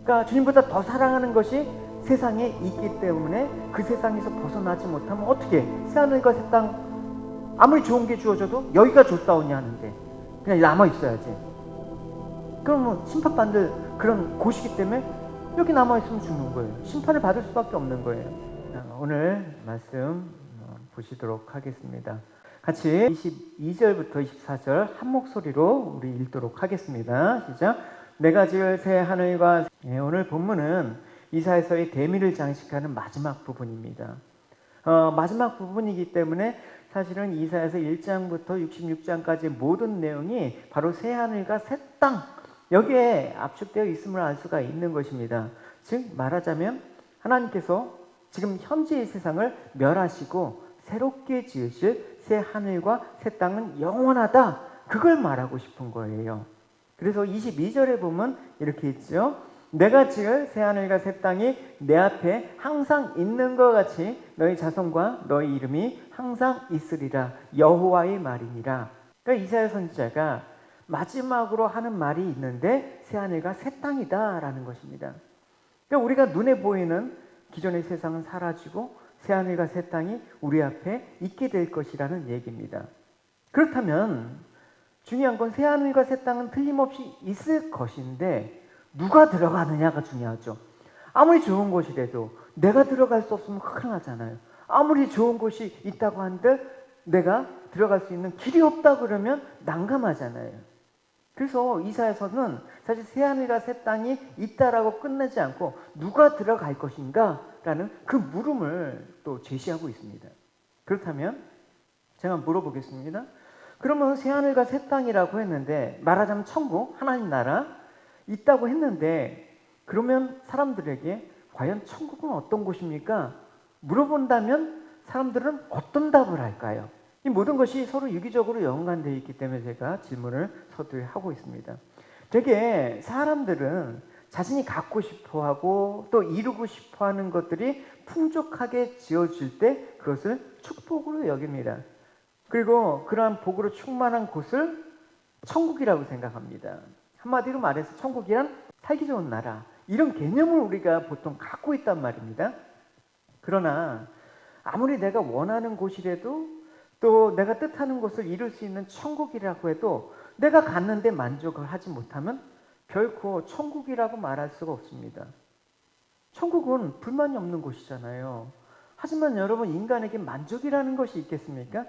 그러니까 주님보다 더 사랑하는 것이 세상에 있기 때문에 그 세상에서 벗어나지 못하면 어떻게 새하늘과 새 땅 아무리 좋은 게 주어져도 여기가 좋다오니 하는데 그냥 남아 있어야지. 그러면 심판받을 그런 곳이기 때문에 여기 남아 있으면 죽는 거예요. 심판을 받을 수밖에 없는 거예요. 오늘 말씀 보시도록 하겠습니다. 같이 22절부터 24절 한 목소리로 우리 읽도록 하겠습니다. 시작. 내가 지을 새 하늘과 오늘 본문은 이사야서의 대미를 장식하는 마지막 부분입니다. 마지막 부분이기 때문에 사실은 이사야서 1장부터 66장까지 모든 내용이 바로 새 하늘과 새 땅 여기에 압축되어 있음을 알 수가 있는 것입니다. 즉 말하자면 하나님께서 지금 현재의 세상을 멸하시고 새롭게 지으실 새 하늘과 새 땅은 영원하다. 그걸 말하고 싶은 거예요. 그래서 22절에 보면 이렇게 있죠. 내가 지을 새 하늘과 새 땅이 내 앞에 항상 있는 것 같이 너희 자손과 너희 이름이 항상 있으리라. 여호와의 말이니라. 그러니까 이사야 선지자가 마지막으로 하는 말이 있는데 새 하늘과 새 땅이다라는 것입니다. 그러니까 우리가 눈에 보이는 기존의 세상은 사라지고 새 하늘과 새 땅이 우리 앞에 있게 될 것이라는 얘기입니다. 그렇다면 중요한 건 새 하늘과 새 땅은 틀림없이 있을 것인데 누가 들어가느냐가 중요하죠. 아무리 좋은 곳이라도 내가 들어갈 수 없으면 큰일 나잖아요. 아무리 좋은 곳이 있다고 한들 내가 들어갈 수 있는 길이 없다 그러면 난감하잖아요. 그래서 이사야서는 사실 새 하늘과 새 땅이 있다라고 끝내지 않고 누가 들어갈 것인가 라는 그 물음을 또 제시하고 있습니다. 그렇다면 제가 물어보겠습니다. 그러면 새 하늘과 새 땅이라고 했는데 말하자면 천국, 하나님 나라 있다고 했는데 그러면 사람들에게 과연 천국은 어떤 곳입니까? 물어본다면 사람들은 어떤 답을 할까요? 이 모든 것이 서로 유기적으로 연관되어 있기 때문에 제가 질문을 서두에 하고 있습니다. 되게 사람들은 자신이 갖고 싶어하고 또 이루고 싶어하는 것들이 풍족하게 지어질 때 그것을 축복으로 여깁니다. 그리고 그러한 복으로 충만한 곳을 천국이라고 생각합니다. 한마디로 말해서 천국이란 살기 좋은 나라 이런 개념을 우리가 보통 갖고 있단 말입니다. 그러나 아무리 내가 원하는 곳이라도 또 내가 뜻하는 것을 이룰 수 있는 천국이라고 해도 내가 갔는데 만족을 하지 못하면 결코 천국이라고 말할 수가 없습니다. 천국은 불만이 없는 곳이잖아요. 하지만 여러분 인간에게 만족이라는 것이 있겠습니까?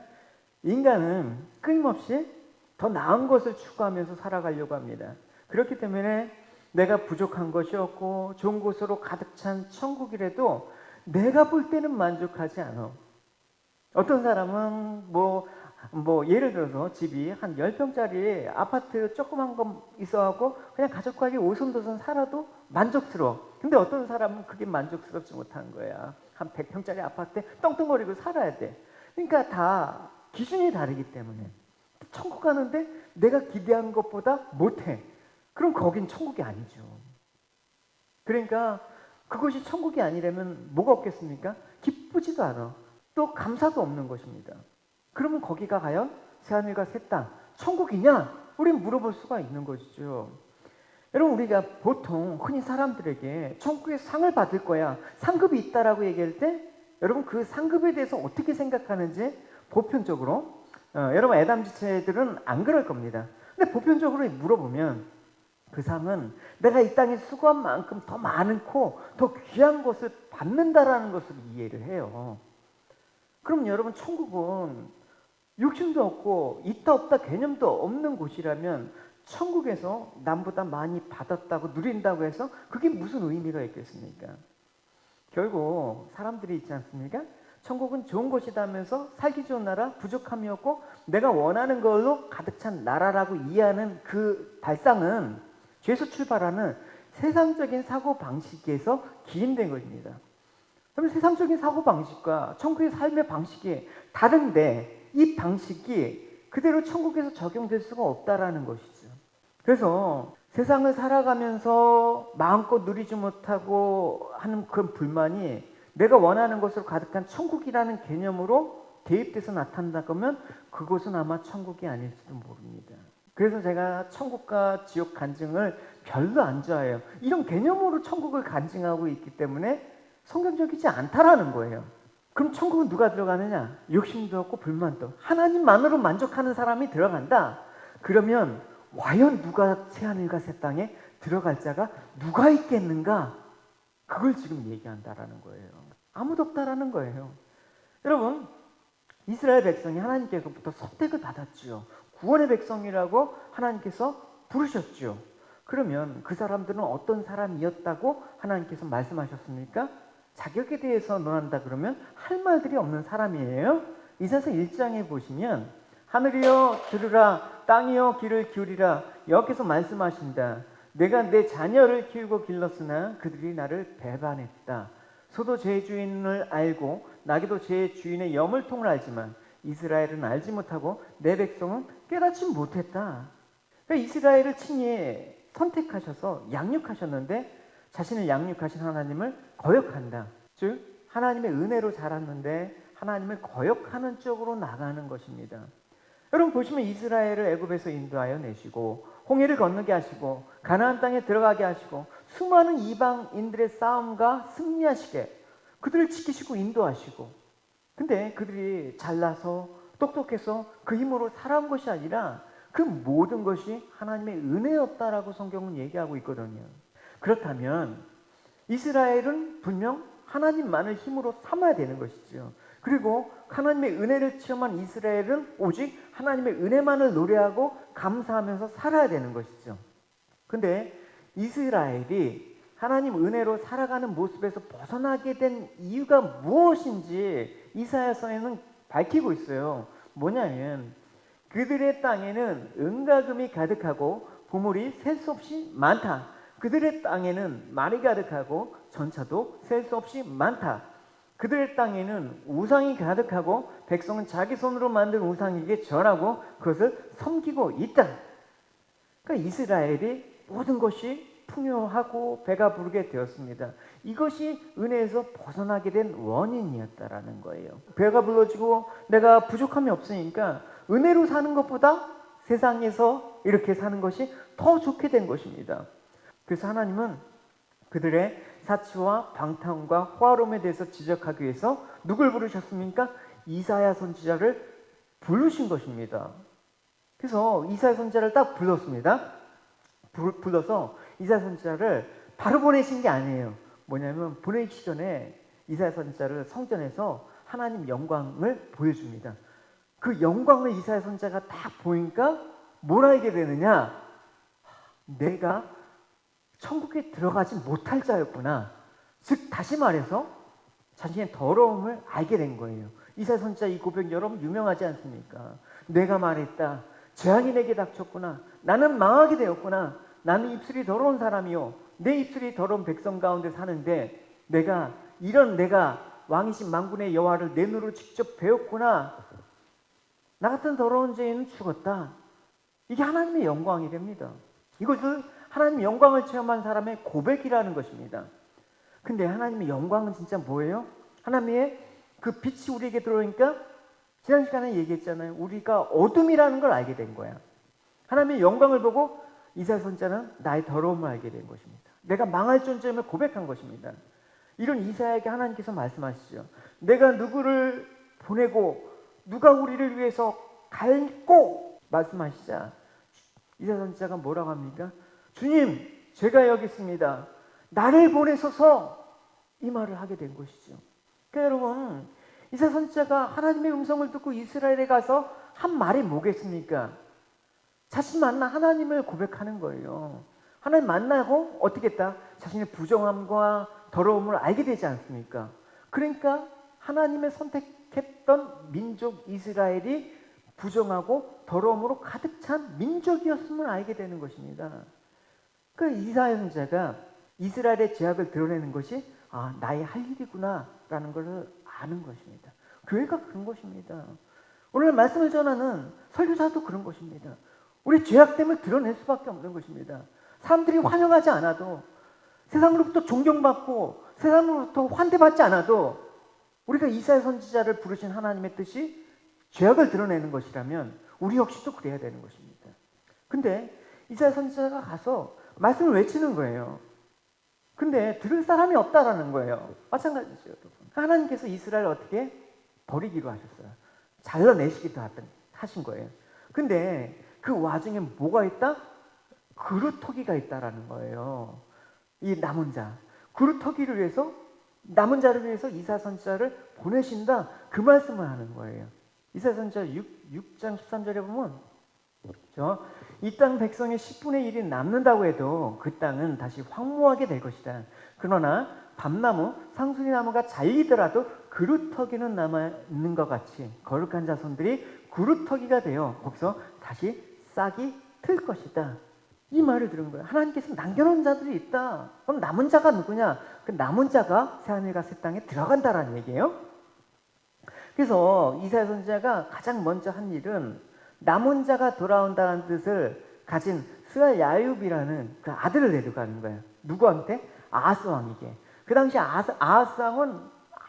인간은 끊임없이 더 나은 것을 추구하면서 살아가려고 합니다. 그렇기 때문에 내가 부족한 것이 없고 좋은 곳으로 가득 찬 천국이라도 내가 볼 때는 만족하지 않아. 어떤 사람은 뭐 예를 들어서 집이 한 10평짜리 아파트 조그만 거 있어갖고 그냥 가족과 오손도손 살아도 만족스러워. 근데 어떤 사람은 그게 만족스럽지 못한 거야. 한 100평짜리 아파트에 떵떵거리고 살아야 돼. 그러니까 다 기준이 다르기 때문에 천국 가는데 내가 기대한 것보다 못해. 그럼 거긴 천국이 아니죠. 그러니까 그것이 천국이 아니라면 뭐가 없겠습니까? 기쁘지도 않아. 또 감사도 없는 것입니다. 그러면 거기가 과연 새하늘과 새 땅, 천국이냐? 우리는 물어볼 수가 있는 것이죠. 여러분 우리가 보통 흔히 사람들에게 천국에 상을 받을 거야, 상급이 있다라고 얘기할 때 여러분 그 상급에 대해서 어떻게 생각하는지 보편적으로 여러분 애담지체들은 안 그럴 겁니다. 근데 보편적으로 물어보면 그 상은 내가 이 땅에 수고한 만큼 더 많고 더 귀한 것을 받는다라는 것을 이해를 해요. 그럼 여러분 천국은 욕심도 없고 있다 없다 개념도 없는 곳이라면 천국에서 남보다 많이 받았다고 누린다고 해서 그게 무슨 의미가 있겠습니까? 결국 사람들이 있지 않습니까? 천국은 좋은 곳이다 하면서 살기 좋은 나라, 부족함이 없고 내가 원하는 걸로 가득 찬 나라라고 이해하는 그 발상은 죄에서 출발하는 세상적인 사고방식에서 기인된 것입니다. 그럼 세상적인 사고방식과 천국의 삶의 방식이 다른데 이 방식이 그대로 천국에서 적용될 수가 없다라는 것이죠. 그래서 세상을 살아가면서 마음껏 누리지 못하고 하는 그런 불만이 내가 원하는 것으로 가득한 천국이라는 개념으로 대입돼서 나타난다 그러면 그곳은 아마 천국이 아닐지도 모릅니다. 그래서 제가 천국과 지옥 간증을 별로 안 좋아해요. 이런 개념으로 천국을 간증하고 있기 때문에 성경적이지 않다라는 거예요. 그럼 천국은 누가 들어가느냐? 욕심도 없고 불만도 없고 하나님만으로 만족하는 사람이 들어간다. 그러면 과연 누가 새하늘과 새 땅에 들어갈 자가 누가 있겠는가? 그걸 지금 얘기한다라는 거예요. 아무도 없다라는 거예요. 여러분, 이스라엘 백성이 하나님께서부터 선택을 받았지요. 구원의 백성이라고 하나님께서 부르셨죠. 그러면 그 사람들은 어떤 사람이었다고 하나님께서 말씀하셨습니까? 자격에 대해서 논한다 그러면 할 말들이 없는 사람이에요. 이사야서 1장에 보시면 하늘이여 들으라, 땅이여 귀를 기울이라, 여호와께서 말씀하신다. 내가 내 자녀를 키우고 길렀으나 그들이 나를 배반했다. 소도 제 주인을 알고 나귀도 제 주인의 여물통을 알지만 이스라엘은 알지 못하고 내 백성은 깨닫지 못했다. 그러니까 이스라엘을 친히 선택하셔서 양육하셨는데 자신을 양육하신 하나님을 거역한다. 즉 하나님의 은혜로 자랐는데 하나님을 거역하는 쪽으로 나가는 것입니다. 여러분 보시면 이스라엘을 애굽에서 인도하여 내시고 홍해를 건너게 하시고 가나안 땅에 들어가게 하시고 수많은 이방인들의 싸움과 승리하시게 그들을 지키시고 인도하시고, 근데 그들이 잘나서 똑똑해서 그 힘으로 살아온 것이 아니라 그 모든 것이 하나님의 은혜였다라고 성경은 얘기하고 있거든요. 그렇다면 이스라엘은 분명 하나님만을 힘으로 삼아야 되는 것이죠. 그리고 하나님의 은혜를 체험한 이스라엘은 오직 하나님의 은혜만을 노래하고 감사하면서 살아야 되는 것이죠. 근데 이스라엘이 하나님 은혜로 살아가는 모습에서 벗어나게 된 이유가 무엇인지 이사야서에는 밝히고 있어요. 뭐냐면 그들의 땅에는 은과 금이 가득하고 보물이 셀 수 없이 많다. 그들의 땅에는 말이 가득하고 전차도 셀 수 없이 많다. 그들의 땅에는 우상이 가득하고 백성은 자기 손으로 만든 우상에게 절하고 그것을 섬기고 있다. 그러니까 이스라엘이 모든 것이 풍요하고 배가 부르게 되었습니다. 이것이 은혜에서 벗어나게 된 원인이었다라는 거예요. 배가 불러지고 내가 부족함이 없으니까 은혜로 사는 것보다 세상에서 이렇게 사는 것이 더 좋게 된 것입니다. 그래서 하나님은 그들의 사치와 방탕과 호화로움에 대해서 지적하기 위해서 누굴 부르셨습니까? 이사야 선지자를 부르신 것입니다. 그래서 이사야 선지자를 딱 불렀습니다. 불러서 이사야 선지자를 바로 보내신 게 아니에요. 뭐냐면 보내기 전에 이사야 선지자를 성전에서 하나님 영광을 보여줍니다. 그 영광을 이사야 선지자가 딱 보니까 뭘 알게 되느냐? 내가 천국에 들어가지 못할 자였구나. 즉 다시 말해서 자신의 더러움을 알게 된 거예요. 이사야 선지자 이 고백 여러분 유명하지 않습니까? 내가 말했다. 재앙이 내게 닥쳤구나. 나는 망하게 되었구나. 나는 입술이 더러운 사람이요. 내 입술이 더러운 백성 가운데 사는데 내가 왕이신 만군의 여호와를 내 눈으로 직접 배웠구나. 나 같은 더러운 죄인은 죽었다. 이게 하나님의 영광이 됩니다. 이것을 하나님의 영광을 체험한 사람의 고백이라는 것입니다. 근데 하나님의 영광은 진짜 뭐예요? 하나님의 그 빛이 우리에게 들어오니까 지난 시간에 얘기했잖아요. 우리가 어둠이라는 걸 알게 된 거야. 하나님의 영광을 보고 이사야 선지자는 나의 더러움을 알게 된 것입니다. 내가 망할 존재임을 고백한 것입니다. 이런 이사야에게 하나님께서 말씀하시죠. 내가 누구를 보내고 누가 우리를 위해서 갈고 말씀하시자 이사야 선지자가 뭐라고 합니까? 주님, 제가 여기 있습니다. 나를 보내소서 이 말을 하게 된 것이죠. 그러니까 여러분 이사야 선지자가 하나님의 음성을 듣고 이스라엘에 가서 한 말이 뭐겠습니까? 자신 만나 하나님을 고백하는 거예요. 하나님 만나고 어떻게 했다? 자신의 부정함과 더러움을 알게 되지 않습니까? 그러니까 하나님의 선택했던 민족 이스라엘이 부정하고 더러움으로 가득 찬 민족이었음을 알게 되는 것입니다. 그 이사야 선지자가 이스라엘의 죄악을 드러내는 것이 나의 할 일이구나 라는 것을 아는 것입니다. 교회가 그런 것입니다. 오늘 말씀을 전하는 설교자도 그런 것입니다. 우리 죄악됨을 드러낼 수밖에 없는 것입니다. 사람들이 환영하지 않아도 세상으로부터 존경받고 세상으로부터 환대받지 않아도 우리가 이사야 선지자를 부르신 하나님의 뜻이 죄악을 드러내는 것이라면 우리 역시도 그래야 되는 것입니다. 근데 이사야 선지자가 가서 말씀을 외치는 거예요. 근데 들을 사람이 없다라는 거예요. 마찬가지죠, 여러분. 하나님께서 이스라엘을 어떻게 버리기로 하셨어요. 잘라내시기도 하신 거예요. 근데 그 와중에 뭐가 있다? 그루터기가 있다라는 거예요. 이 남은 자. 그루터기를 위해서, 남은 자를 위해서 이사야 선지자를 보내신다. 그 말씀을 하는 거예요. 이사야 선지자 6장 13절에 보면 이 땅 백성의 10분의 1이 남는다고 해도 그 땅은 다시 황무하게 될 것이다. 그러나 밤나무, 상수리나무가 잘리더라도 그루터기는 남아있는 것 같이 거룩한 자손들이 그루터기가 되어 거기서 다시 싹이 틀 것이다. 이 말을 들은 거예요. 하나님께서 남겨놓은 자들이 있다. 그럼 남은 자가 누구냐? 그 남은 자가 새하늘과 새 땅에 들어간다라는 얘기예요. 그래서 이사야 선지자가 가장 먼저 한 일은 남은 자가 돌아온다는 뜻을 가진 스야야읒이라는 그 아들을 데려가는 거예요. 누구한테? 아하스 왕에게. 그 당시 아하스 왕은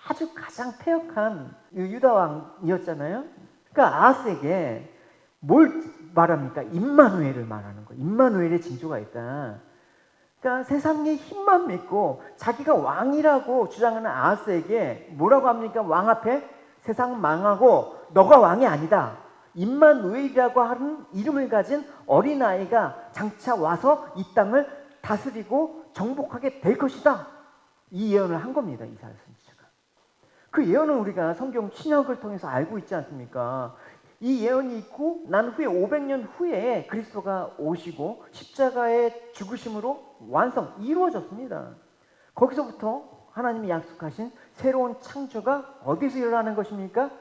아주 가장 패역한 유다 왕이었잖아요. 그러니까 아하스에게 뭘 말합니까? 임마누엘을 말하는 거예요. 임마누엘의 징조가 있다. 그러니까 세상의 힘만 믿고 자기가 왕이라고 주장하는 아하스에게 뭐라고 합니까? 왕 앞에 세상 망하고 너가 왕이 아니다. 임마누엘이라고 하는 이름을 가진 어린아이가 장차 와서 이 땅을 다스리고 정복하게 될 것이다. 이 예언을 한 겁니다. 이사야 선지자가. 그 예언은 우리가 성경 신약을 통해서 알고 있지 않습니까? 이 예언이 있고 난 후에 500년 후에 그리스도가 오시고 십자가의 죽으심으로 완성, 이루어졌습니다. 거기서부터 하나님이 약속하신 새로운 창조가 어디서 일어나는 것입니까?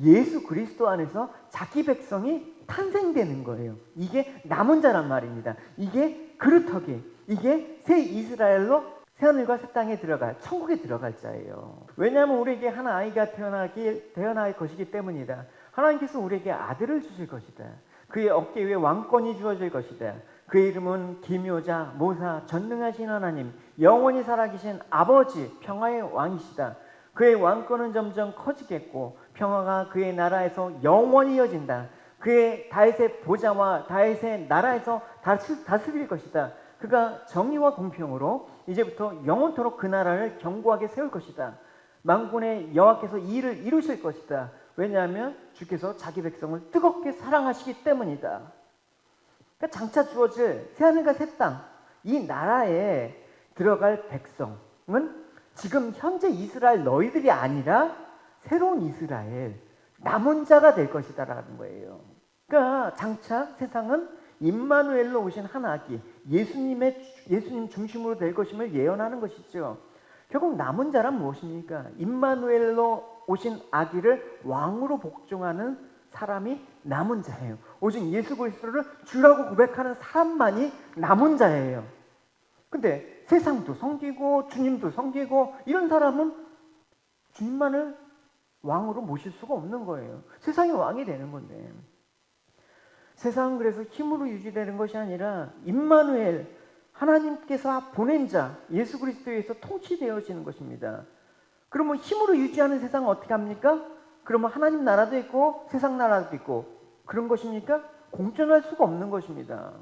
예수 그리스도 안에서 자기 백성이 탄생되는 거예요. 이게 남은 자란 말입니다. 이게 그루터기, 이게 새 이스라엘로 새하늘과 새 땅에 들어갈, 천국에 들어갈 자예요. 왜냐하면 우리에게 한 아이가 태어날 것이기 때문이다. 하나님께서 우리에게 아들을 주실 것이다. 그의 어깨 위에 왕권이 주어질 것이다. 그의 이름은 기묘자, 모사, 전능하신 하나님, 영원히 살아계신 아버지, 평화의 왕이시다. 그의 왕권은 점점 커지겠고 평화가 그의 나라에서 영원히 이어진다. 그의 다윗의 보좌와 다윗의 나라에서 다스릴 것이다. 그가 정의와 공평으로 이제부터 영원토록 그 나라를 견고하게 세울 것이다. 만군의 여호와께서 이 일을 이루실 것이다. 왜냐하면 주께서 자기 백성을 뜨겁게 사랑하시기 때문이다. 그러니까 장차 주어질 새하늘과 새 땅, 이 나라에 들어갈 백성은 지금 현재 이스라엘 너희들이 아니라 새로운 이스라엘, 남은 자가 될 것이다라는 거예요. 그러니까 장차 세상은 임마누엘로 오신 한 아기, 예수님 중심으로 될 것임을 예언하는 것이죠. 결국 남은 자란 무엇입니까? 임마누엘로 오신 아기를 왕으로 복종하는 사람이 남은 자예요. 오직 예수 그리스도를 주라고 고백하는 사람만이 남은 자예요. 근데 세상도 섬기고 주님도 섬기고 이런 사람은 주님만을 왕으로 모실 수가 없는 거예요. 세상이 왕이 되는 건데. 세상은 그래서 힘으로 유지되는 것이 아니라 임마누엘, 하나님께서 보낸 자, 예수 그리스도에 의해서 통치되어지는 것입니다. 그러면 힘으로 유지하는 세상은 어떻게 합니까? 그러면 하나님 나라도 있고 세상 나라도 있고 그런 것입니까? 공존할 수가 없는 것입니다.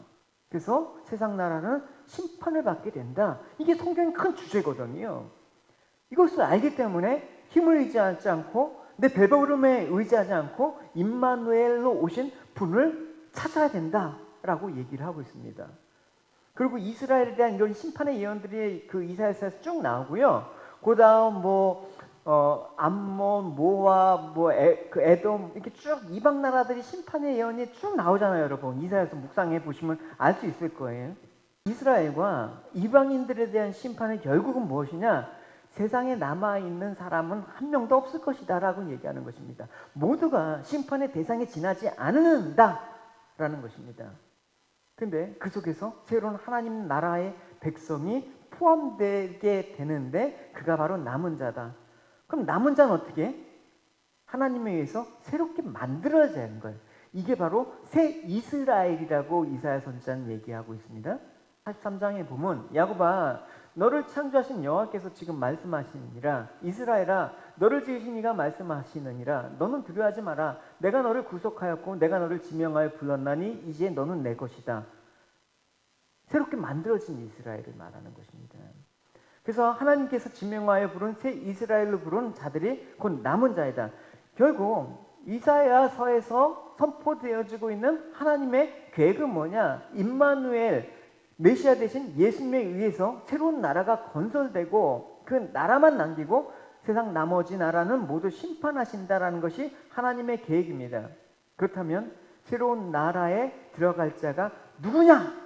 그래서 세상 나라는 심판을 받게 된다. 이게 성경의 큰 주제거든요. 이것을 알기 때문에 힘을 의지하지 않고 내 배부름에 의지하지 않고 임마누엘로 오신 분을 찾아야 된다라고 얘기를 하고 있습니다. 그리고 이스라엘에 대한 이런 심판의 예언들이 그 이사야서에서 쭉 나오고요. 그 다음 암몬, 모압, 그 에돔 이렇게 쭉 이방 나라들이 심판의 예언이 쭉 나오잖아요, 여러분. 이사야서 묵상해 보시면 알 수 있을 거예요. 이스라엘과 이방인들에 대한 심판의 결국은 무엇이냐? 세상에 남아있는 사람은 한 명도 없을 것이다라고 얘기하는 것입니다. 모두가 심판의 대상에 지나지 않는다라는 것입니다. 근데 그 속에서 새로운 하나님 나라의 백성이 포함되게 되는데 그가 바로 남은 자다. 그럼 남은 자는 어떻게? 하나님에 의해서 새롭게 만들어져야 하는 거예요. 이게 바로 새 이스라엘이라고 이사야 선지자는 얘기하고 있습니다. 43장에 보면 야곱아 너를 창조하신 여호와께서 지금 말씀하시느니라. 이스라엘아 너를 지으신 이가 말씀하시느니라. 너는 두려워하지 마라. 내가 너를 구속하였고 내가 너를 지명하여 불렀나니 이제 너는 내 것이다. 새롭게 만들어진 이스라엘을 말하는 것입니다. 그래서 하나님께서 지명하여 부른 새 이스라엘로 부른 자들이 곧 남은 자이다. 결국 이사야서에서 선포되어지고 있는 하나님의 계획은 뭐냐? 임마누엘, 메시아 대신 예수님에 의해서 새로운 나라가 건설되고 그 나라만 남기고 세상 나머지 나라는 모두 심판하신다라는 것이 하나님의 계획입니다. 그렇다면 새로운 나라에 들어갈 자가 누구냐?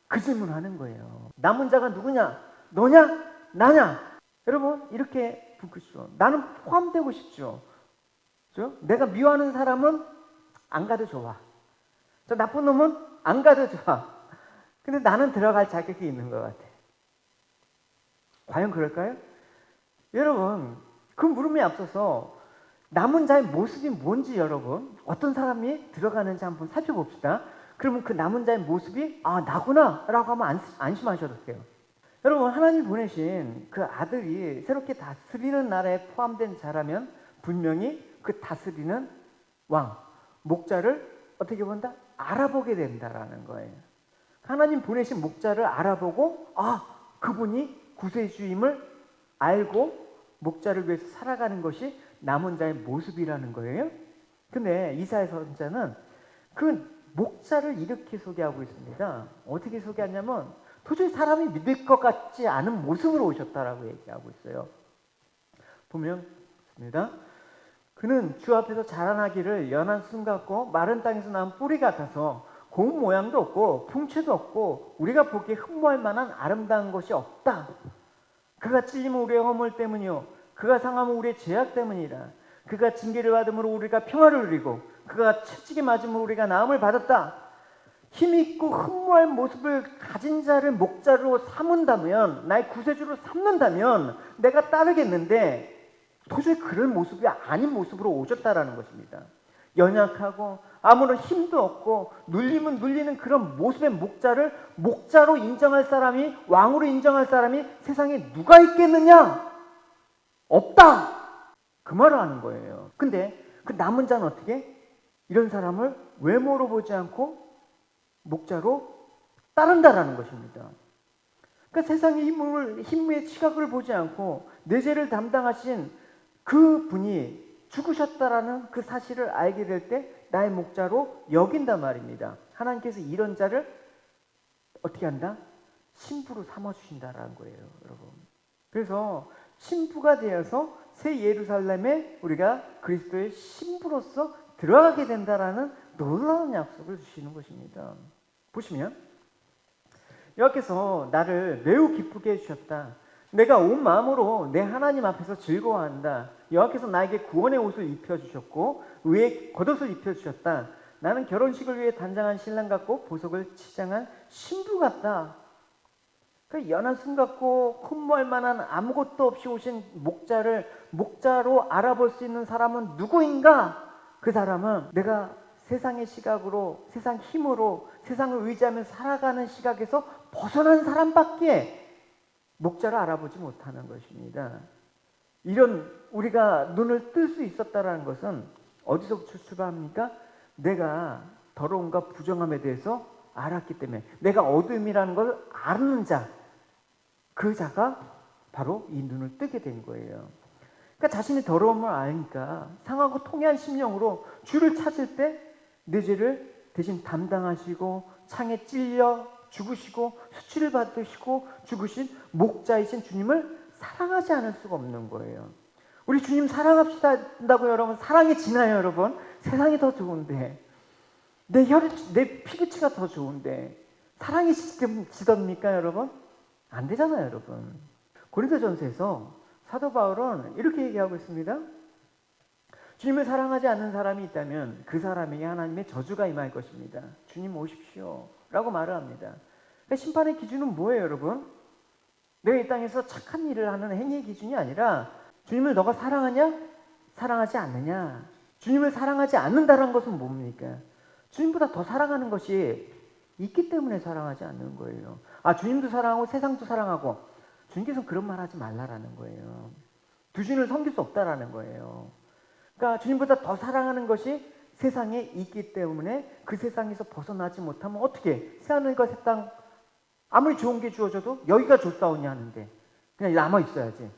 그 질문하는 거예요. 남은 자가 누구냐? 너냐? 나냐? 여러분 이렇게 묻겠죠. 나는 포함되고 싶죠. 그렇죠? 내가 미워하는 사람은 안 가도 좋아. 저 나쁜 놈은 안 가도 좋아. 근데 나는 들어갈 자격이 있는 것 같아. 과연 그럴까요? 여러분 그 물음에 앞서서 남은 자의 모습이 뭔지 여러분 어떤 사람이 들어가는지 한번 살펴봅시다. 그러면 그 남은 자의 모습이 나구나 라고 하면 안심하셔도 돼요. 여러분 하나님 보내신 그 아들이 새롭게 다스리는 나라에 포함된 자라면 분명히 그 다스리는 왕, 목자를 어떻게 본다? 알아보게 된다라는 거예요. 하나님 보내신 목자를 알아보고 그분이 구세주임을 알고 목자를 위해서 살아가는 것이 남은 자의 모습이라는 거예요. 근데 이사야 선지자는 그 목자를 이렇게 소개하고 있습니다. 어떻게 소개하냐면 도저히 사람이 믿을 것 같지 않은 모습으로 오셨다라고 얘기하고 있어요. 보면 있습니다. 그는 주 앞에서 자라나기를 연한 순 같고 마른 땅에서 난 뿌리 같아서 고운 모양도 없고 풍채도 없고 우리가 보기에 흠모할 만한 아름다운 것이 없다. 그가 찔림은 우리의 허물 때문이요 그가 상함은 우리의 죄악 때문이라. 그가 징계를 받음으로 우리가 평화를 누리고 그가 채찍에 맞음으로 우리가 나음을 받았다. 힘있고 흠모할 모습을 가진 자를 목자로 삼은다면 나의 구세주로 삼는다면 내가 따르겠는데 도저히 그런 모습이 아닌 모습으로 오셨다라는 것입니다. 연약하고 아무런 힘도 없고 눌리면 눌리는 그런 모습의 목자를 목자로 인정할 사람이 왕으로 인정할 사람이 세상에 누가 있겠느냐? 없다! 그 말을 하는 거예요. 근데 그 남은 자는 어떻게? 이런 사람을 외모로 보지 않고 목자로 따른다라는 것입니다. 그러니까 세상의 힘의 시각을 보지 않고 내 죄를 담당하신 그 분이 죽으셨다라는 그 사실을 알게 될 때 나의 목자로 여긴단 말입니다. 하나님께서 이런 자를 어떻게 한다? 신부로 삼아주신다라는 거예요, 여러분. 그래서 신부가 되어서 새 예루살렘에 우리가 그리스도의 신부로서 들어가게 된다라는 놀라운 약속을 주시는 것입니다. 보시면 여호와께서 나를 매우 기쁘게 해주셨다. 내가 온 마음으로 내 하나님 앞에서 즐거워한다. 여호와께서 나에게 구원의 옷을 입혀주셨고 의의 겉옷을 입혀주셨다. 나는 결혼식을 위해 단장한 신랑 같고 보석을 치장한 신부 같다. 그 연한 순 같고 흠모할 만한 아무것도 없이 오신 목자를 목자로 알아볼 수 있는 사람은 누구인가? 그 사람은 내가 세상의 시각으로, 세상 힘으로, 세상을 의지하며 살아가는 시각에서 벗어난 사람밖에 목자를 알아보지 못하는 것입니다. 이런 우리가 눈을 뜰 수 있었다는 것은 어디서 출발합니까? 내가 더러움과 부정함에 대해서 알았기 때문에 내가 어둠이라는 걸 아는 자, 그 자가 바로 이 눈을 뜨게 된 거예요. 그러니까 자신의 더러움을 아니까 상하고 통해한 심령으로 주를 찾을 때 내 죄를 대신 담당하시고 창에 찔려 죽으시고 수치를 받으시고 죽으신 목자이신 주님을 사랑하지 않을 수가 없는 거예요. 우리 주님 사랑합시다 한다고 여러분 사랑이 지나요 여러분? 세상이 더 좋은데 내 피부치가 더 좋은데 사랑이 지덥니까 여러분? 안 되잖아요 여러분. 고린도전서에서 사도 바울은 이렇게 얘기하고 있습니다. 주님을 사랑하지 않는 사람이 있다면 그 사람에게 하나님의 저주가 임할 것입니다. 주님 오십시오 라고 말을 합니다. 그러니까 심판의 기준은 뭐예요 여러분? 내가 이 땅에서 착한 일을 하는 행위의 기준이 아니라 주님을 너가 사랑하냐? 사랑하지 않느냐? 주님을 사랑하지 않는다는 것은 뭡니까? 주님보다 더 사랑하는 것이 있기 때문에 사랑하지 않는 거예요. 주님도 사랑하고 세상도 사랑하고 주님께서는 그런 말 하지 말라라는 거예요. 두 주님을 섬길 수 없다라는 거예요. 그러니까 주님보다 더 사랑하는 것이 세상에 있기 때문에 그 세상에서 벗어나지 못하면 어떻게? 새하늘과 새 땅 아무리 좋은 게 주어져도 여기가 좋다오냐 하는데 그냥 남아 있어야지.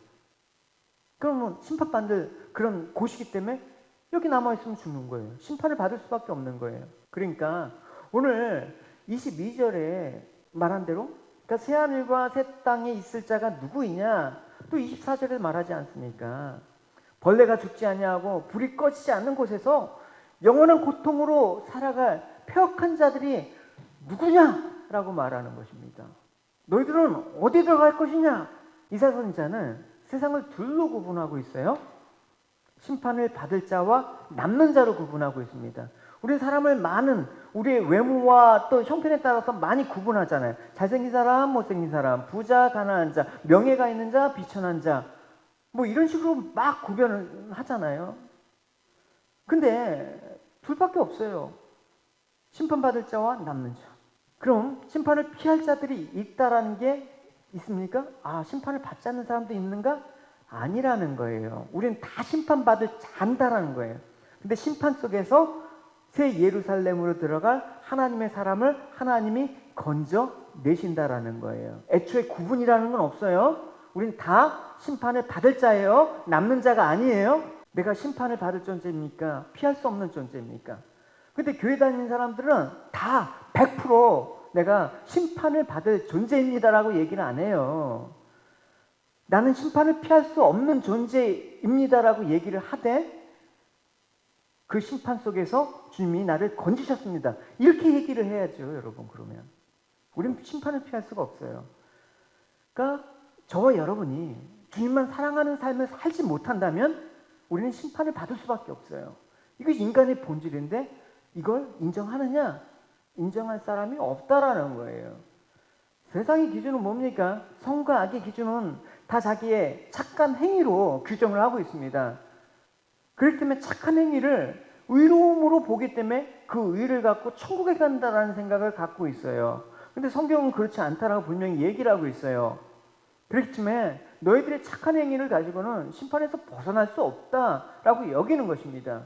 그러면 심판받을 그런 곳이기 때문에 여기 남아 있으면 죽는 거예요. 심판을 받을 수밖에 없는 거예요. 그러니까 오늘 22절에 말한 대로 그러니까 새하늘과 새 땅에 있을 자가 누구이냐 또 24절에 말하지 않습니까? 벌레가 죽지 아니하고 불이 꺼지지 않는 곳에서 영원한 고통으로 살아갈 폐역한 자들이 누구냐라고 말하는 것입니다. 너희들은 어디 들어갈 것이냐? 이사야 선지자는 세상을 둘로 구분하고 있어요. 심판을 받을 자와 남는 자로 구분하고 있습니다. 우리 사람을 많은 우리의 외모와 또 형편에 따라서 많이 구분하잖아요. 잘생긴 사람, 못생긴 사람, 부자, 가난한 자, 명예가 있는 자, 비천한 자, 뭐 이런 식으로 막 구별을 하잖아요. 근데 둘밖에 없어요. 심판받을 자와 남는 자. 그럼 심판을 피할 자들이 있다라는 게 있습니까? 아, 심판을 받지 않는 사람도 있는가? 아니라는 거예요. 우리는 다 심판받을 자다라는 거예요. 근데 심판 속에서 새 예루살렘으로 들어갈 하나님의 사람을 하나님이 건져 내신다라는 거예요. 애초에 구분이라는 건 없어요. 우린 다 심판을 받을 자예요. 남는 자가 아니에요. 내가 심판을 받을 존재입니까? 피할 수 없는 존재입니까? 근데 교회 다니는 사람들은 다 100% 내가 심판을 받을 존재입니다라고 얘기를 안 해요. 나는 심판을 피할 수 없는 존재입니다라고 얘기를 하되 그 심판 속에서 주님이 나를 건지셨습니다. 이렇게 얘기를 해야죠, 여러분. 그러면 우리는 심판을 피할 수가 없어요. 그러니까 저와 여러분이 주님만 사랑하는 삶을 살지 못한다면 우리는 심판을 받을 수밖에 없어요. 이거 인간의 본질인데 이걸 인정하느냐? 인정할 사람이 없다라는 거예요. 세상의 기준은 뭡니까? 선과 악의 기준은 다 자기의 착한 행위로 규정을 하고 있습니다. 그렇기 때문에 착한 행위를 의로움으로 보기 때문에 그 의를 갖고 천국에 간다라는 생각을 갖고 있어요. 근데 성경은 그렇지 않다라고 분명히 얘기를 하고 있어요. 그렇기 때문에 너희들의 착한 행위를 가지고는 심판에서 벗어날 수 없다라고 여기는 것입니다.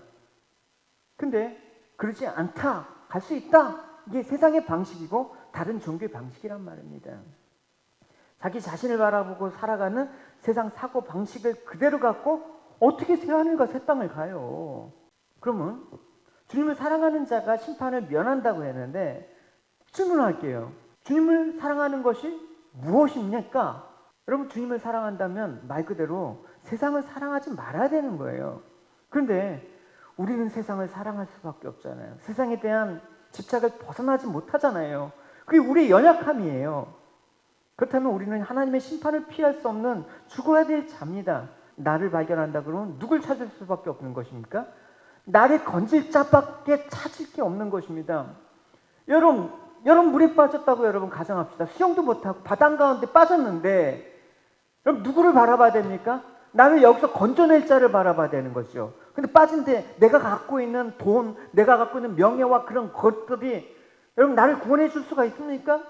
근데 그렇지 않다, 갈 수 있다. 이게 세상의 방식이고 다른 종교의 방식이란 말입니다. 자기 자신을 바라보고 살아가는 세상 사고 방식을 그대로 갖고 어떻게 새하늘과 새 땅을 가요? 그러면 주님을 사랑하는 자가 심판을 면한다고 했는데 질문할게요. 주님을 사랑하는 것이 무엇입니까? 여러분, 주님을 사랑한다면 말 그대로 세상을 사랑하지 말아야 되는 거예요. 그런데 우리는 세상을 사랑할 수밖에 없잖아요. 세상에 대한 집착을 벗어나지 못하잖아요. 그게 우리의 연약함이에요. 그렇다면 우리는 하나님의 심판을 피할 수 없는 죽어야 될 자입니다. 나를 발견한다 그러면 누굴 찾을 수밖에 없는 것입니까? 나를 건질 자밖에 찾을 게 없는 것입니다. 여러분 물에 빠졌다고 여러분 가정합시다. 수영도 못하고 바다 가운데 빠졌는데 그럼 누구를 바라봐야 됩니까? 나를 여기서 건져낼 자를 바라봐야 되는 거죠. 근데 빠진데 내가 갖고 있는 돈, 내가 갖고 있는 명예와 그런 것들이 여러분 나를 구원해 줄 수가 있습니까?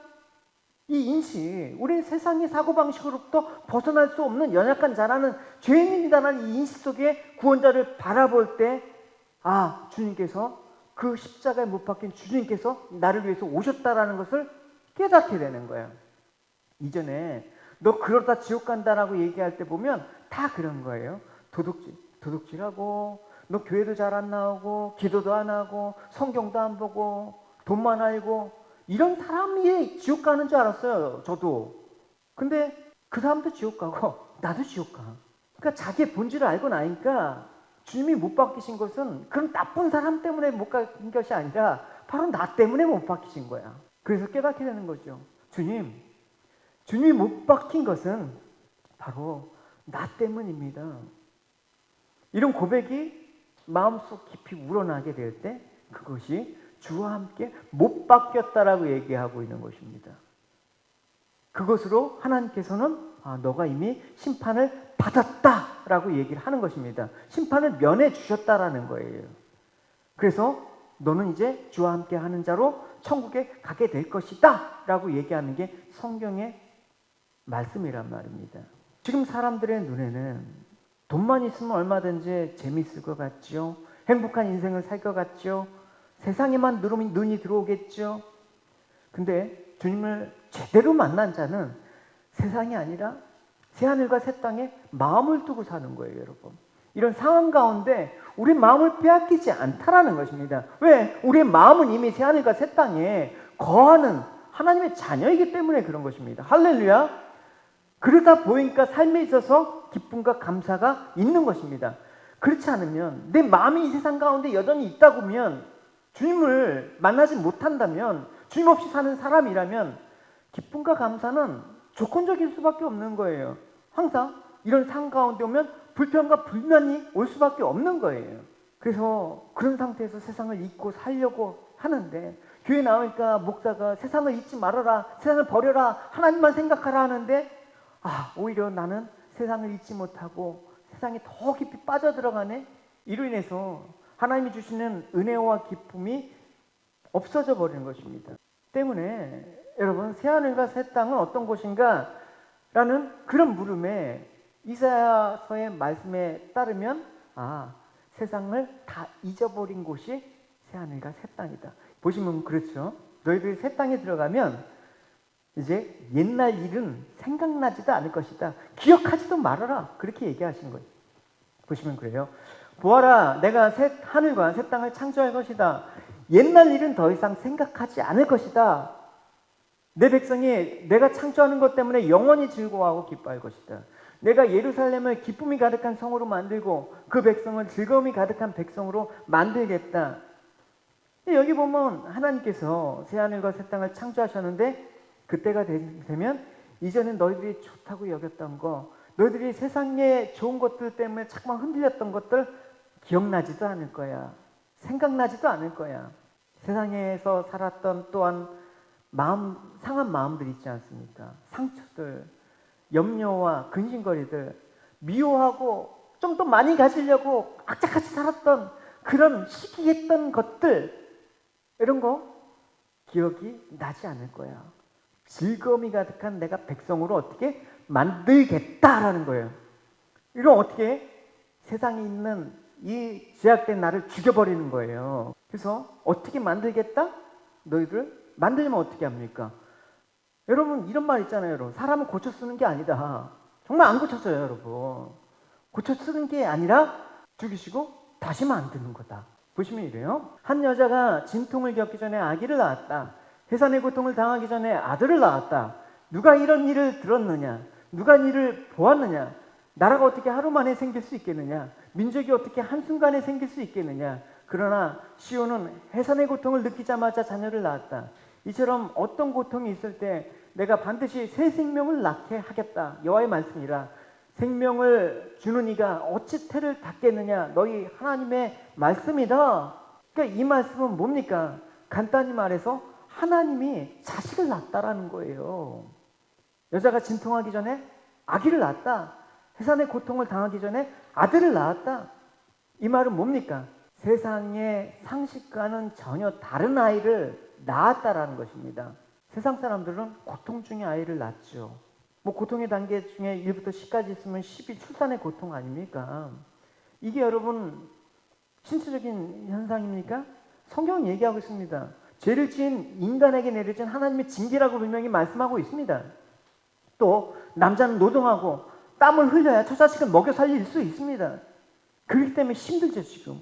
이 인식, 우리는 세상의 사고방식으로부터 벗어날 수 없는 연약한 자라는 죄인입니다라는 이 인식 속에 구원자를 바라볼 때 아, 주님께서 그 십자가에 못 박힌 주님께서 나를 위해서 오셨다라는 것을 깨닫게 되는 거예요. 이전에 너 그러다 지옥 간다라고 얘기할 때 보면 다 그런 거예요. 도둑질하고 너 교회도 잘 안 나오고 기도도 안 하고 성경도 안 보고 돈만 알고 이런 사람이 지옥 가는 줄 알았어요. 저도. 근데 그 사람도 지옥 가고 나도 지옥 가. 그러니까 자기의 본질을 알고 나니까 주님이 못 박히신 것은 그런 나쁜 사람 때문에 못 박힌 것이 아니라 바로 나 때문에 못 박히신 거야. 그래서 깨닫게 되는 거죠. 주님이 못 박힌 것은 바로 나 때문입니다. 이런 고백이 마음속 깊이 우러나게 될 때 그것이 주와 함께 못 바뀌었다라고 얘기하고 있는 것입니다. 그것으로 하나님께서는 너가 이미 심판을 받았다라고 얘기를 하는 것입니다. 심판을 면해 주셨다라는 거예요. 그래서 너는 이제 주와 함께 하는 자로 천국에 가게 될 것이다 라고 얘기하는 게 성경의 말씀이란 말입니다. 지금 사람들의 눈에는 돈만 있으면 얼마든지 재미있을 것 같죠. 행복한 인생을 살 것 같죠. 세상에만 눈이 들어오겠죠. 근데 주님을 제대로 만난 자는 세상이 아니라 새하늘과 새 땅에 마음을 두고 사는 거예요, 여러분. 이런 상황 가운데 우리 마음을 빼앗기지 않다라는 것입니다. 왜? 우리의 마음은 이미 새하늘과 새 땅에 거하는 하나님의 자녀이기 때문에 그런 것입니다. 할렐루야. 그러다 보니까 삶에 있어서 기쁨과 감사가 있는 것입니다. 그렇지 않으면, 내 마음이 이 세상 가운데 여전히 있다 보면, 주님을 만나지 못한다면, 주님 없이 사는 사람이라면 기쁨과 감사는 조건적일 수밖에 없는 거예요. 항상 이런 상황 가운데 오면 불평과 불만이 올 수밖에 없는 거예요. 그래서 그런 상태에서 세상을 잊고 살려고 하는데, 교회 나오니까 목사가 세상을 잊지 말아라, 세상을 버려라, 하나님만 생각하라 하는데, 오히려 나는 세상을 잊지 못하고 세상에 더 깊이 빠져들어가네. 이로 인해서 하나님이 주시는 은혜와 기쁨이 없어져 버리는 것입니다. 때문에 여러분, 새하늘과 새 땅은 어떤 곳인가? 라는 그런 물음에 이사야서의 말씀에 따르면 세상을 다 잊어버린 곳이 새하늘과 새 땅이다. 보시면 그렇죠. 너희들이 새 땅에 들어가면 이제 옛날 일은 생각나지도 않을 것이다. 기억하지도 말아라. 그렇게 얘기하신 거예요. 보시면 그래요. 보아라, 내가 새 하늘과 새 땅을 창조할 것이다. 옛날 일은 더 이상 생각하지 않을 것이다. 내 백성이 내가 창조하는 것 때문에 영원히 즐거워하고 기뻐할 것이다. 내가 예루살렘을 기쁨이 가득한 성으로 만들고 그 백성을 즐거움이 가득한 백성으로 만들겠다. 여기 보면 하나님께서 새하늘과 새 땅을 창조하셨는데, 그때가 되면 이전엔 너희들이 좋다고 여겼던 거, 너희들이 세상의 좋은 것들 때문에 자꾸만 흔들렸던 것들 기억나지도 않을 거야. 생각나지도 않을 거야. 세상에서 살았던 또한 상한 마음들 있지 않습니까? 상처들, 염려와 근심거리들, 미워하고 좀 더 많이 가지려고 악착같이 살았던 그런 시기했던 것들, 이런 거 기억이 나지 않을 거야. 즐거움이 가득한 내가 백성으로 어떻게 만들겠다라는 거예요. 이건 어떻게? 세상에 있는 이 제약된 나를 죽여버리는 거예요. 그래서 어떻게 만들겠다? 너희들 만들면 어떻게 합니까? 여러분, 이런 말 있잖아요. 여러분, 사람은 고쳐 쓰는 게 아니다. 정말 안 고쳤어요, 여러분. 고쳐 쓰는 게 아니라 죽이시고 다시 만드는 거다. 보시면 이래요. 한 여자가 진통을 겪기 전에 아기를 낳았다. 해산의 고통을 당하기 전에 아들을 낳았다. 누가 이런 일을 들었느냐? 누가 이를 보았느냐? 나라가 어떻게 하루 만에 생길 수 있겠느냐? 민족이 어떻게 한순간에 생길 수 있겠느냐? 그러나 시온은 해산의 고통을 느끼자마자 자녀를 낳았다. 이처럼 어떤 고통이 있을 때 내가 반드시 새 생명을 낳게 하겠다. 여호와의 말씀이라. 생명을 주는 이가 어찌 태를 닫겠느냐? 너희 하나님의 말씀이다. 그러니까 이 말씀은 뭡니까? 간단히 말해서 하나님이 자식을 낳았다라는 거예요. 여자가 진통하기 전에 아기를 낳았다. 해산의 고통을 당하기 전에 아들을 낳았다. 이 말은 뭡니까? 세상의 상식과는 전혀 다른 아이를 낳았다라는 것입니다. 세상 사람들은 고통 중에 아이를 낳죠. 고통의 단계 중에 1부터 10까지 있으면 10이 출산의 고통 아닙니까? 이게 여러분 신체적인 현상입니까? 성경은 얘기하고 있습니다. 죄를 지은 인간에게 내려진 하나님의 징계라고 분명히 말씀하고 있습니다. 또 남자는 노동하고 땀을 흘려야 저 자식을 먹여 살릴 수 있습니다. 그렇기 때문에 힘들죠, 지금.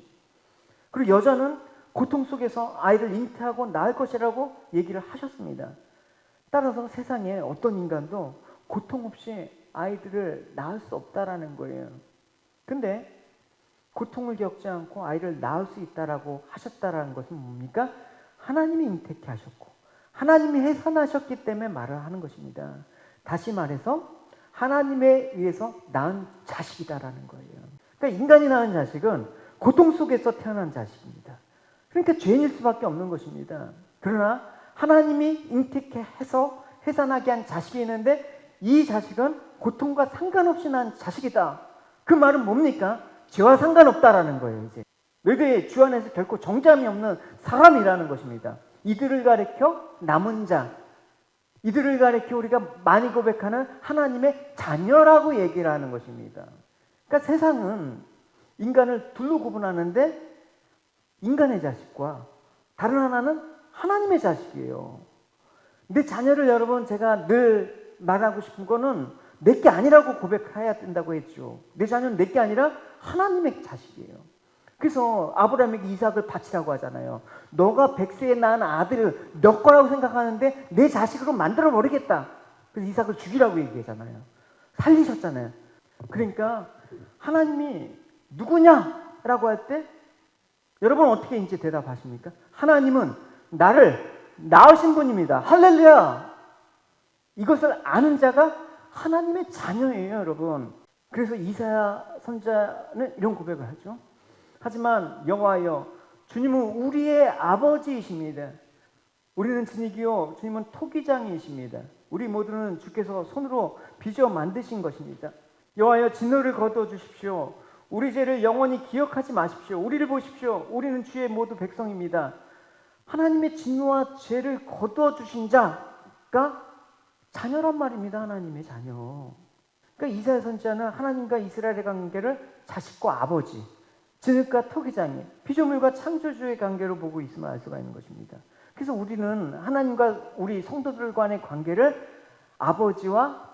그리고 여자는 고통 속에서 아이를 잉태하고 낳을 것이라고 얘기를 하셨습니다. 따라서 세상에 어떤 인간도 고통 없이 아이들을 낳을 수 없다라는 거예요. 근데 고통을 겪지 않고 아이를 낳을 수 있다라고 하셨다라는 것은 뭡니까? 하나님이 잉태케 하셨고 하나님이 해산하셨기 때문에 말을 하는 것입니다. 다시 말해서 하나님에 의해서 낳은 자식이다라는 거예요. 그러니까 인간이 낳은 자식은 고통 속에서 태어난 자식입니다. 그러니까 죄인일 수밖에 없는 것입니다. 그러나 하나님이 잉태케 해서 해산하게 한 자식이 있는데 이 자식은 고통과 상관없이 난 자식이다. 그 말은 뭡니까? 죄와 상관없다라는 거예요. 이제 너희들의 주 안에서 결코 정죄함이 없는 사람이라는 것입니다. 이들을 가리켜 남은 자, 이들을 가리켜 우리가 많이 고백하는 하나님의 자녀라고 얘기를 하는 것입니다. 그러니까 세상은 인간을 둘로 구분하는데 인간의 자식과 다른 하나는 하나님의 자식이에요. 내 자녀를 여러분 제가 늘 말하고 싶은 거는 내 게 아니라고 고백해야 된다고 했죠. 내 자녀는 내 게 아니라 하나님의 자식이에요. 그래서 아브라함에게 이삭을 바치라고 하잖아요. 너가 100세에 낳은 아들을 너 거라고 생각하는데 내 자식으로 만들어 버리겠다. 그래서 이삭을 죽이라고 얘기하잖아요. 살리셨잖아요. 그러니까 하나님이 누구냐라고 할 때 여러분 어떻게 이제 대답하십니까? 하나님은 나를 낳으신 분입니다. 할렐루야. 이것을 아는 자가 하나님의 자녀예요, 여러분. 그래서 이사야 선자는 이런 고백을 하죠. 하지만 여호와여, 주님은 우리의 아버지이십니다. 우리는 진이기요, 주님은 토기장이십니다. 우리 모두는 주께서 손으로 빚어 만드신 것입니다. 여호와여, 진노를 거두어 주십시오. 우리 죄를 영원히 기억하지 마십시오. 우리를 보십시오. 우리는 주의 모두 백성입니다. 하나님의 진노와 죄를 거두어 주신 자가 자녀란 말입니다. 하나님의 자녀. 그러니까 이사야 선지자는 하나님과 이스라엘의 관계를 자식과 아버지, 진흙과 토기장의, 피조물과 창조주의 관계로 보고 있음을 알 수가 있는 것입니다. 그래서 우리는 하나님과 우리 성도들 간의 관계를 아버지와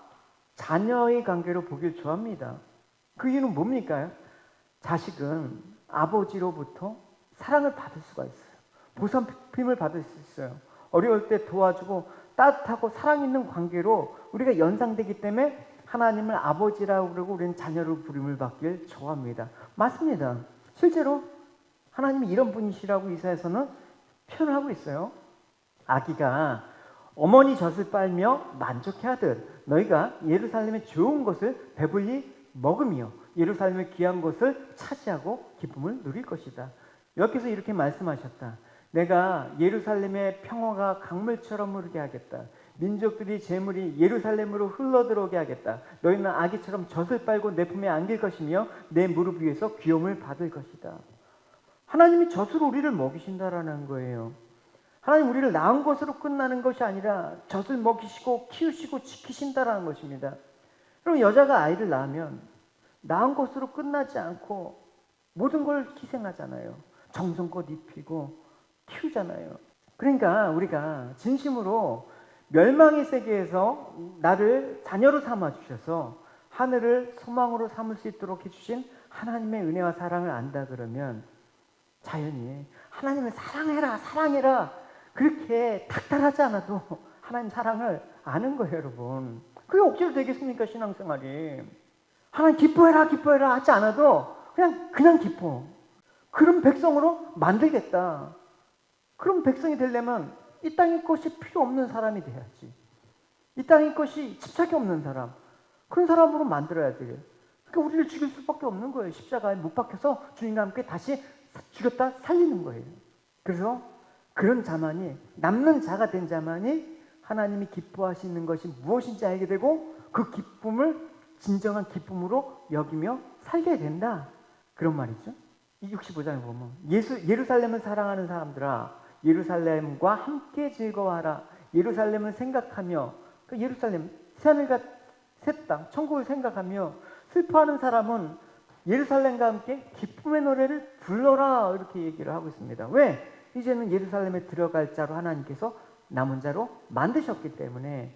자녀의 관계로 보길 좋아합니다. 그 이유는 뭡니까? 자식은 아버지로부터 사랑을 받을 수가 있어요. 보살핌을 받을 수 있어요. 어려울 때 도와주고 따뜻하고 사랑 있는 관계로 우리가 연상되기 때문에 하나님을 아버지라고 그러고 우리는 자녀로 부름을 받길 좋아합니다. 맞습니다. 실제로 하나님이 이런 분이시라고 이사야서는 표현을 하고 있어요. 아기가 어머니 젖을 빨며 만족해하듯 너희가 예루살렘의 좋은 것을 배불리 먹으며 예루살렘의 귀한 것을 차지하고 기쁨을 누릴 것이다. 여기서 이렇게 말씀하셨다. 내가 예루살렘의 평화가 강물처럼 흐르게 하겠다. 민족들이 재물이 예루살렘으로 흘러들어오게 하겠다. 너희는 아기처럼 젖을 빨고 내 품에 안길 것이며 내 무릎 위에서 귀여움을 받을 것이다. 하나님이 젖으로 우리를 먹이신다라는 거예요. 하나님 우리를 낳은 것으로 끝나는 것이 아니라 젖을 먹이시고 키우시고 지키신다라는 것입니다. 그럼 여자가 아이를 낳으면 낳은 것으로 끝나지 않고 모든 걸 희생하잖아요. 정성껏 입히고 키우잖아요. 그러니까 우리가 진심으로 멸망의 세계에서 나를 자녀로 삼아 주셔서 하늘을 소망으로 삼을 수 있도록 해주신 하나님의 은혜와 사랑을 안다 그러면 자연히 하나님을 사랑해라 사랑해라 그렇게 닥달하지 않아도 하나님 사랑을 아는 거예요, 여러분. 그게 억지로 되겠습니까, 신앙생활이. 하나님 기뻐해라 기뻐해라 하지 않아도 그냥 기뻐. 그런 백성으로 만들겠다. 그런 백성이 되려면 이 땅의 것이 필요 없는 사람이 돼야지. 이 땅의 것이 집착이 없는 사람, 그런 사람으로 만들어야 돼요. 그러니까 우리를 죽일 수밖에 없는 거예요. 십자가에 못 박혀서 주님과 함께 다시 죽였다 살리는 거예요. 그래서 그런 자만이, 남는 자가 된 자만이 하나님이 기뻐하시는 것이 무엇인지 알게 되고 그 기쁨을 진정한 기쁨으로 여기며 살게 된다. 그런 말이죠. 이 65장에 보면 예루살렘을 사랑하는 사람들아 예루살렘과 함께 즐거워하라. 예루살렘을 생각하며 그 예루살렘 새하늘과 새 땅 천국을 생각하며 슬퍼하는 사람은 예루살렘과 함께 기쁨의 노래를 불러라 이렇게 얘기를 하고 있습니다. 왜? 이제는 예루살렘에 들어갈 자로 하나님께서 남은 자로 만드셨기 때문에.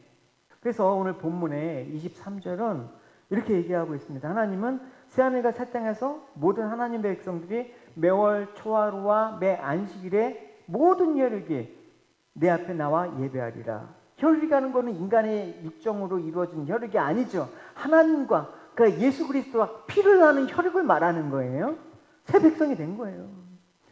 그래서 오늘 본문의 23절은 이렇게 얘기하고 있습니다. 하나님은 새하늘과 새 땅에서 모든 하나님의 백성들이 매월 초하루와 매 안식일에 모든 혈육이 내 앞에 나와 예배하리라. 혈육이라는 것은 인간의 육정으로 이루어진 혈육이 아니죠. 하나님과 그러니까 예수 그리스도와 피를 나는 혈육을 말하는 거예요. 새 백성이 된 거예요.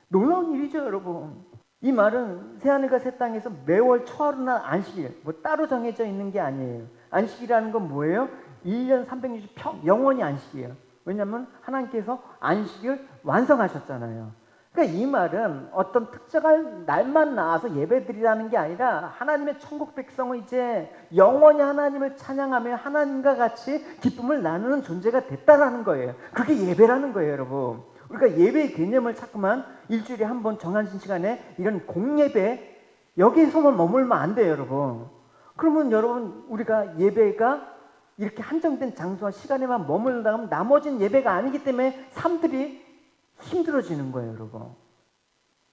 놀라운 일이죠, 여러분. 이 말은 새하늘과 새 땅에서 매월 초하루나 안식일 뭐 따로 정해져 있는 게 아니에요. 안식이라는 건 뭐예요? 1년 360평 영원히 안식이에요. 왜냐하면 하나님께서 안식을 완성하셨잖아요. 그러니까 이 말은 어떤 특정한 날만 나와서 예배드리라는 게 아니라 하나님의 천국 백성은 이제 영원히 하나님을 찬양하며 하나님과 같이 기쁨을 나누는 존재가 됐다라는 거예요. 그게 예배라는 거예요, 여러분. 우리가 예배의 개념을 자꾸만 일주일에 한 번 정해진 시간에 이런 공예배 여기에서만 머물면 안 돼요, 여러분. 그러면 여러분 우리가 예배가 이렇게 한정된 장소와 시간에만 머물다면 나머지는 예배가 아니기 때문에 삶들이 힘들어지는 거예요, 여러분.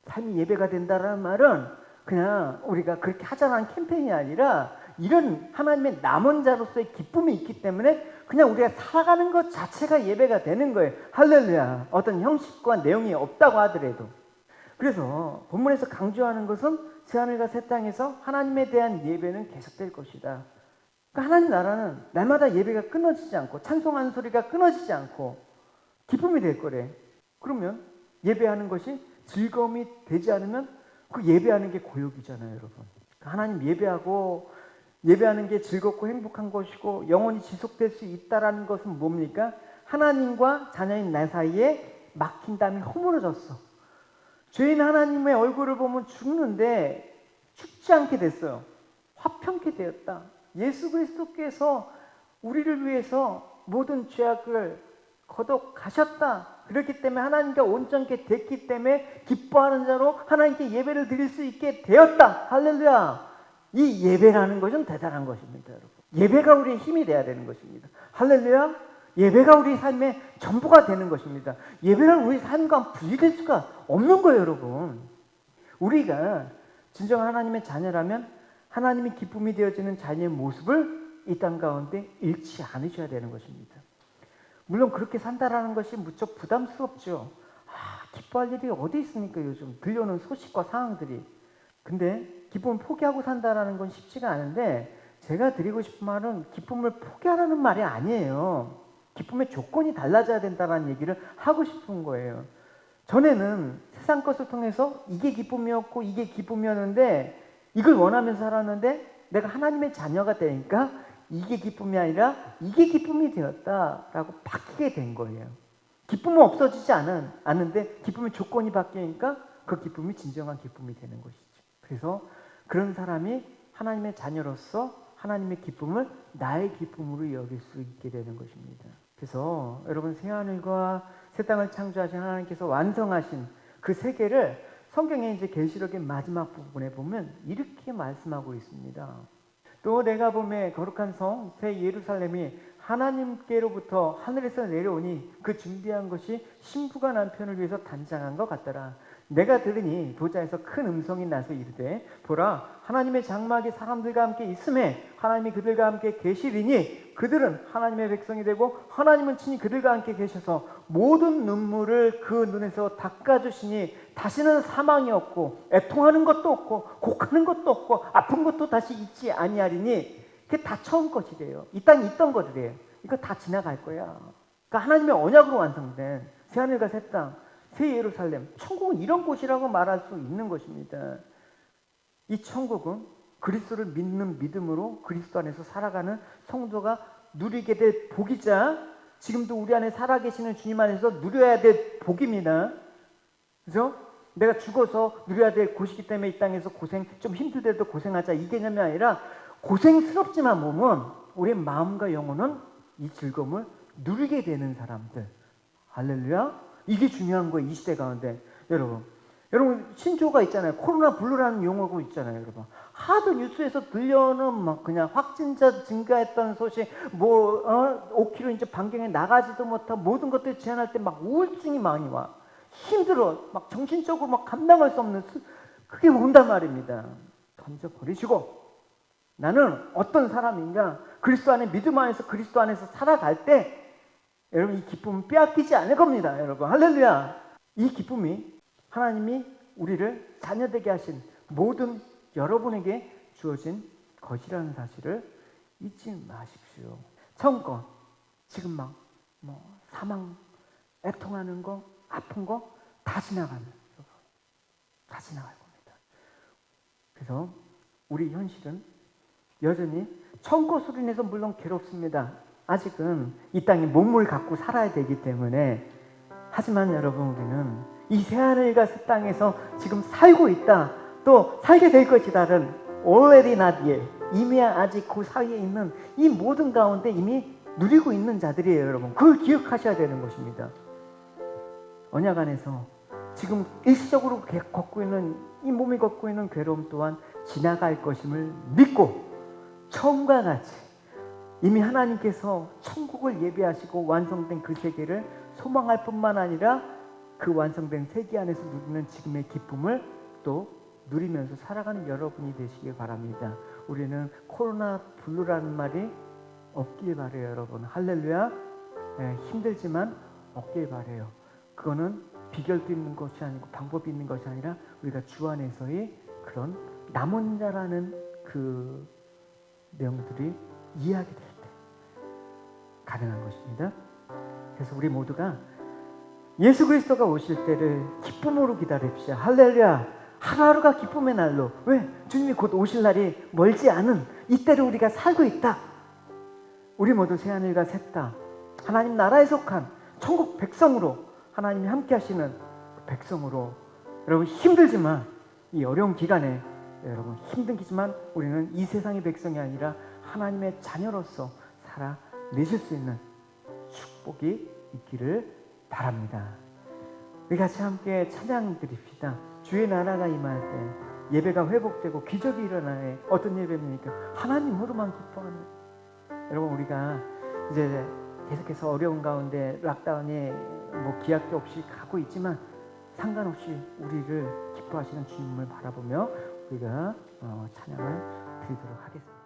삶이 예배가 된다는 말은 그냥 우리가 그렇게 하자는 캠페인이 아니라 이런 하나님의 남은 자로서의 기쁨이 있기 때문에 그냥 우리가 살아가는 것 자체가 예배가 되는 거예요. 할렐루야. 어떤 형식과 내용이 없다고 하더라도. 그래서 본문에서 강조하는 것은 새하늘과 새 땅에서 하나님에 대한 예배는 계속될 것이다. 그러니까 하나님 나라는 날마다 예배가 끊어지지 않고 찬송하는 소리가 끊어지지 않고 기쁨이 될 거래. 그러면 예배하는 것이 즐거움이 되지 않으면 그 예배하는 게 고역이잖아요, 여러분. 하나님 예배하는 게 즐겁고 행복한 것이고 영원히 지속될 수 있다라는 것은 뭡니까? 하나님과 자녀인 나 사이에 막힌 담이 허물어졌어. 죄인 하나님의 얼굴을 보면 죽는데 죽지 않게 됐어요. 화평케 되었다. 예수 그리스도께서 우리를 위해서 모든 죄악을 거둬 가셨다. 그렇기 때문에 하나님과 온전케 됐기 때문에 기뻐하는 자로 하나님께 예배를 드릴 수 있게 되었다. 할렐루야. 이 예배라는 것은 대단한 것입니다, 여러분. 예배가 우리의 힘이 돼야 되는 것입니다. 할렐루야. 예배가 우리 삶의 전부가 되는 것입니다. 예배는 우리 삶과 분리될 수가 없는 거예요, 여러분. 우리가 진정 하나님의 자녀라면 하나님이 기쁨이 되어지는 자녀의 모습을 이 땅 가운데 잃지 않으셔야 되는 것입니다. 물론 그렇게 산다라는 것이 무척 부담스럽죠. 기뻐할 일이 어디 있습니까, 요즘 들려오는 소식과 상황들이. 근데 기쁨을 포기하고 산다라는 건 쉽지가 않은데, 제가 드리고 싶은 말은 기쁨을 포기하라는 말이 아니에요. 기쁨의 조건이 달라져야 된다는 얘기를 하고 싶은 거예요. 전에는 세상 것을 통해서 이게 기쁨이었고 이게 기쁨이었는데 이걸 원하면서 살았는데 내가 하나님의 자녀가 되니까 이게 기쁨이 아니라 이게 기쁨이 되었다라고 바뀌게 된 거예요. 기쁨은 없어지지 않는데 기쁨의 조건이 바뀌니까 그 기쁨이 진정한 기쁨이 되는 것이죠. 그래서 그런 사람이 하나님의 자녀로서 하나님의 기쁨을 나의 기쁨으로 여길 수 있게 되는 것입니다. 그래서 여러분, 새하늘과 새 땅을 창조하신 하나님께서 완성하신 그 세계를 성경의 이제 계시록의 마지막 부분에 보면 이렇게 말씀하고 있습니다. 또 내가 보매 거룩한 성 새 예루살렘이 하나님께로부터 하늘에서 내려오니 그 준비한 것이 신부가 남편을 위해서 단장한 것 같더라. 내가 들으니 보좌에서 큰 음성이 나서 이르되 보라, 하나님의 장막이 사람들과 함께 있음에 하나님이 그들과 함께 계시리니 그들은 하나님의 백성이 되고 하나님은 친히 그들과 함께 계셔서 모든 눈물을 그 눈에서 닦아주시니 다시는 사망이 없고 애통하는 것도 없고 곡하는 것도 없고 아픈 것도 다시 있지 아니하리니 그게 다 처음 것이래요. 이 땅에 있던 것이래요. 이거 다 지나갈 거야. 그러니까 하나님의 언약으로 완성된 새하늘과 새 땅, 새 예루살렘, 천국은 이런 곳이라고 말할 수 있는 것입니다. 이 천국은 그리스도를 믿는 믿음으로 그리스도 안에서 살아가는 성도가 누리게 될 복이자 지금도 우리 안에 살아계시는 주님 안에서 누려야 될 복입니다. 그래서 내가 죽어서 누려야 될 곳이기 때문에 이 땅에서 좀 힘들더라도 고생하자, 이 개념이 아니라 고생스럽지만 몸은 우리의 마음과 영혼은 이 즐거움을 누리게 되는 사람들. 할렐루야. 이게 중요한 거예요, 이 시대 가운데. 여러분 신조어가 있잖아요. 코로나 블루라는 용어가 있잖아요, 여러분. 하도 뉴스에서 들려오는 막 그냥 확진자 증가했던 소식, 5km 이제 반경에 나가지도 못하고 모든 것들 제한할 때 막 우울증이 많이 와. 힘들어. 막 정신적으로 막 감당할 수 없는 그게 온단 말입니다. 던져버리시고 나는 어떤 사람인가, 그리스도 안에 믿음 안에서 그리스도 안에서 살아갈 때 여러분 이 기쁨은 빼앗기지 않을 겁니다, 여러분. 할렐루야. 이 기쁨이 하나님이 우리를 자녀되게 하신 모든 여러분에게 주어진 것이라는 사실을 잊지 마십시오. 처음껏 지금 막 사망, 애통하는 거, 아픈 거 다 지나가는, 다 지나갈 겁니다. 그래서 우리 현실은 여전히 천국으로 인해서 물론 괴롭습니다. 아직은 이 땅에 몸을 갖고 살아야 되기 때문에. 하지만 여러분, 우리는 이 새하늘과 새 땅에서 지금 살고 있다, 또 살게 될 것이다는 already not yet, 이미 아직 그 사이에 있는 이 모든 가운데 이미 누리고 있는 자들이에요, 여러분. 그걸 기억하셔야 되는 것입니다. 언약 안에서 지금 일시적으로 걷고 있는 이 몸이 걷고 있는 괴로움 또한 지나갈 것임을 믿고 처음과 같이 이미 하나님께서 천국을 예비하시고 완성된 그 세계를 소망할 뿐만 아니라 그 완성된 세계 안에서 누리는 지금의 기쁨을 또 누리면서 살아가는 여러분이 되시길 바랍니다. 우리는 코로나 블루라는 말이 없길 바래요, 여러분. 할렐루야. 힘들지만 없길 바래요. 그거는 비결도 있는 것이 아니고 방법이 있는 것이 아니라 우리가 주 안에서의 그런 남은 자라는 그 내용들이 이해하게 될 때 가능한 것입니다. 그래서 우리 모두가 예수 그리스도가 오실 때를 기쁨으로 기다립시다. 할렐루야. 하루하루가 기쁨의 날로. 왜? 주님이 곧 오실 날이 멀지 않은 이때를 우리가 살고 있다. 우리 모두 새하늘과 새 땅, 하나님 나라에 속한 천국 백성으로, 하나님이 함께 하시는 백성으로, 여러분 힘들지만 이 어려운 기간에 여러분 힘들지만 우리는 이 세상의 백성이 아니라 하나님의 자녀로서 살아내실 수 있는 축복이 있기를 바랍니다. 우리 같이 함께 찬양 드립시다. 주의 나라가 임할 때 예배가 회복되고 기적이 일어나네. 어떤 예배입니까? 하나님으로만 기뻐하는. 여러분 우리가 이제 계속해서 어려운 가운데 락다운에 뭐 기약도 없이 가고 있지만 상관없이 우리를 기뻐하시는 주님을 바라보며 우리가 찬양을 드리도록 하겠습니다.